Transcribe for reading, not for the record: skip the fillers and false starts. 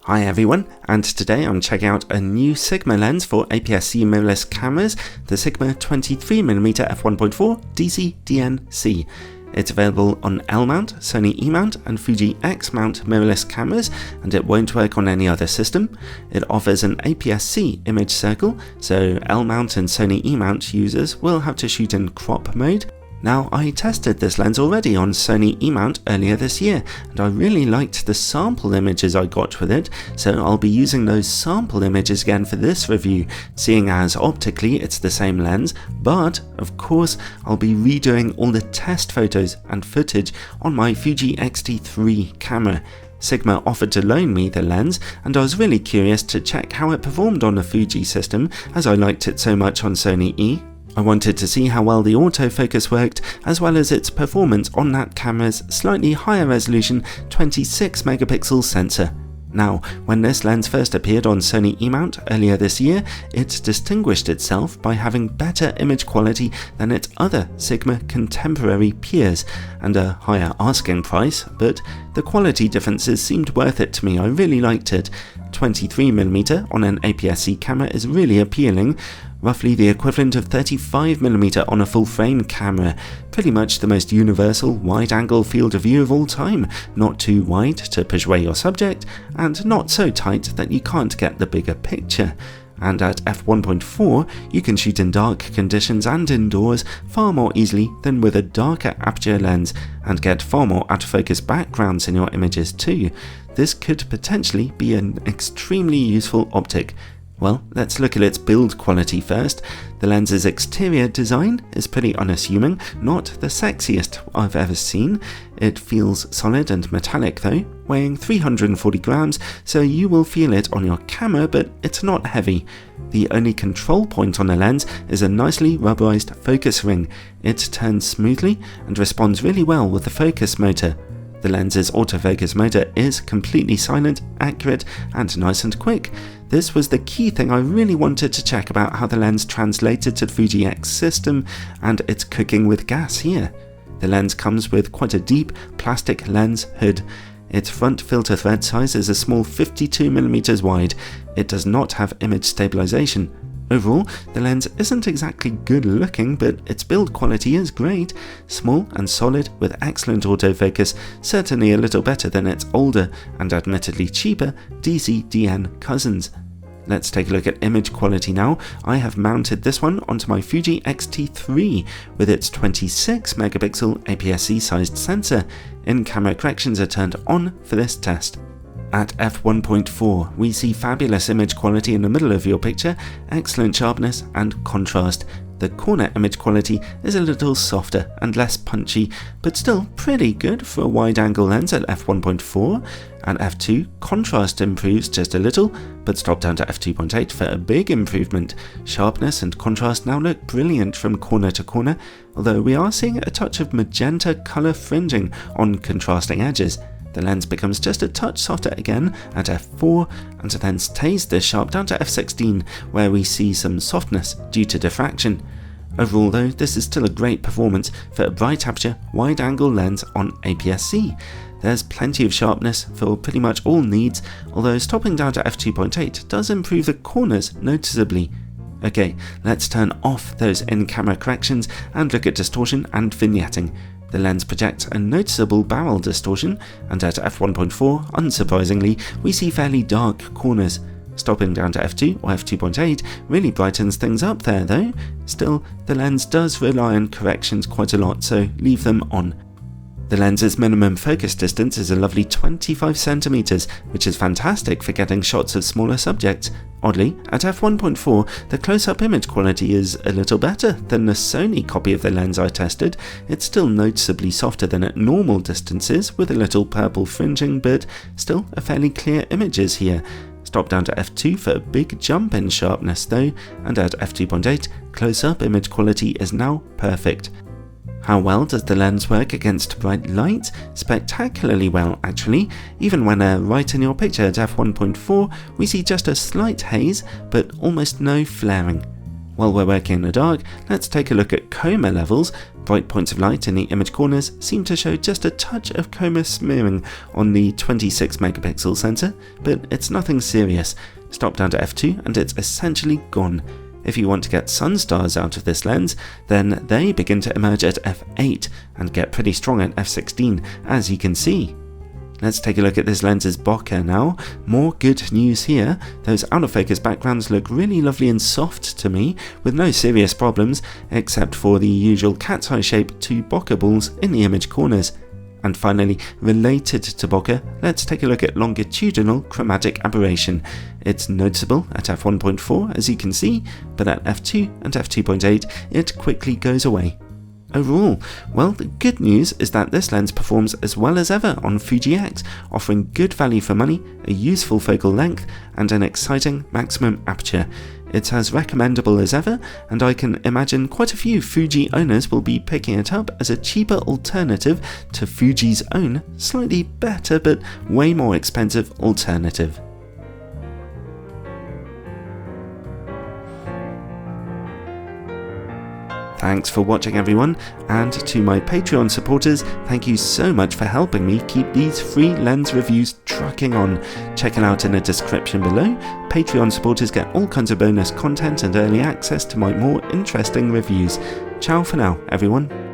Hi everyone, and today I'm checking out a new Sigma lens for aps-c mirrorless cameras, the Sigma 23mm f1.4 DC-DN-C. It's available on L-mount, Sony E-mount and Fuji X-mount mirrorless cameras, and it won't work on any other system. It offers an aps-c image circle, so L-mount and Sony E-mount users will have to shoot in crop mode. Now, I tested this lens already on Sony E-mount earlier this year, and I really liked the sample images I got with it, so I'll be using those sample images again for this review, seeing as optically it's the same lens, but of course I'll be redoing all the test photos and footage on my Fuji X-T3 camera. Sigma offered to loan me the lens, and I was really curious to check how it performed on a Fuji system, as I liked it so much on Sony E. I wanted to see how well the autofocus worked, as well as its performance on that camera's slightly higher resolution 26 megapixel sensor. Now, when this lens first appeared on Sony E-mount earlier this year, it distinguished itself by having better image quality than its other Sigma contemporary peers, and a higher asking price, but the quality differences seemed worth it to me. I really liked it. 23mm on an aps-c camera is really appealing, roughly the equivalent of 35mm on a full-frame camera, pretty much the most universal wide-angle field of view of all time, not too wide to push away your subject, and not so tight that you can't get the bigger picture. And at f1.4, you can shoot in dark conditions and indoors far more easily than with a darker aperture lens, and get far more out-of-focus backgrounds in your images too. This could potentially be an extremely useful optic. Well, let's look at its build quality first. The lens's exterior design is pretty unassuming, not the sexiest I've ever seen. It feels solid and metallic though, weighing 340 grams, so you will feel it on your camera, but it's not heavy. The only control point on the lens is a nicely rubberized focus ring. It turns smoothly and responds really well with the focus motor. The lens's autofocus motor is completely silent, accurate, and nice and quick. This was the key thing I really wanted to check about how the lens translated to the Fuji X system, and it's cooking with gas here. The lens comes with quite a deep plastic lens hood. Its front filter thread size is a small 52mm wide. It does not have image stabilization. Overall, the lens isn't exactly good looking, but its build quality is great. Small and solid with excellent autofocus, certainly a little better than its older and admittedly cheaper DC-DN cousins. Let's take a look at image quality now. I have mounted this one onto my Fuji X-T3 with its 26 megapixel aps-c sized sensor. In-camera corrections are turned on for this test. At f1.4, we see fabulous image quality in the middle of your picture, excellent sharpness and contrast. The corner image quality is a little softer and less punchy, but still pretty good for a wide-angle lens at f1.4. At f2, contrast improves just a little, but stop down to f2.8 for a big improvement. Sharpness and contrast now look brilliant from corner to corner, although we are seeing a touch of magenta colour fringing on contrasting edges. The lens becomes just a touch softer again at f4, and then stays this sharp down to f16, where we see some softness due to diffraction. Overall though, this is still a great performance for a bright aperture, wide-angle lens on aps-c. There's plenty of sharpness for pretty much all needs, although stopping down to f2.8 does improve the corners noticeably. Okay, let's turn off those in-camera corrections and look at distortion and vignetting. The lens projects a noticeable barrel distortion, and at f1.4, unsurprisingly, we see fairly dark corners. Stopping down to f2 or f2.8 really brightens things up there though. Still, the lens does rely on corrections quite a lot, so leave them on. The lens's minimum focus distance is a lovely 25 centimeters, which is fantastic for getting shots of smaller subjects. Oddly, at f1.4, the close-up image quality is a little better than the Sony copy of the lens I tested. It's still noticeably softer than at normal distances, with a little purple fringing, but still a fairly clear images here. Stop down to f2 for a big jump in sharpness though, and at f2.8, close-up image quality is now perfect. How well does the lens work against bright light? Spectacularly well actually. Even when right in your picture at f1.4, we see just a slight haze, but almost no flaring. While we're working in the dark, let's take a look at chroma levels. Bright points of light in the image corners seem to show just a touch of chroma smearing on the 26 megapixel sensor, but it's nothing serious. Stop down to f2 and it's essentially gone. If you want to get sunstars out of this lens, then they begin to emerge at f8 and get pretty strong at f16, as you can see. Let's take a look at this lens's bokeh now. More good news here. Those out of focus backgrounds look really lovely and soft to me, with no serious problems, except for the usual cat's eye shaped two bokeh balls in the image corners. And finally, related to bokeh, let's take a look at longitudinal chromatic aberration. It's noticeable at f1.4 as you can see, but at f2 and f2.8 it quickly goes away. Overall, well, the good news is that this lens performs as well as ever on Fuji X, offering good value for money, a useful focal length, and an exciting maximum aperture. It's as recommendable as ever, and I can imagine quite a few Fuji owners will be picking it up as a cheaper alternative to Fuji's own, slightly better but way more expensive alternative. Thanks for watching everyone, and to my Patreon supporters, thank you so much for helping me keep these free lens reviews trucking on. Check it out in the description below. Patreon supporters get all kinds of bonus content and early access to my more interesting reviews. Ciao for now, everyone.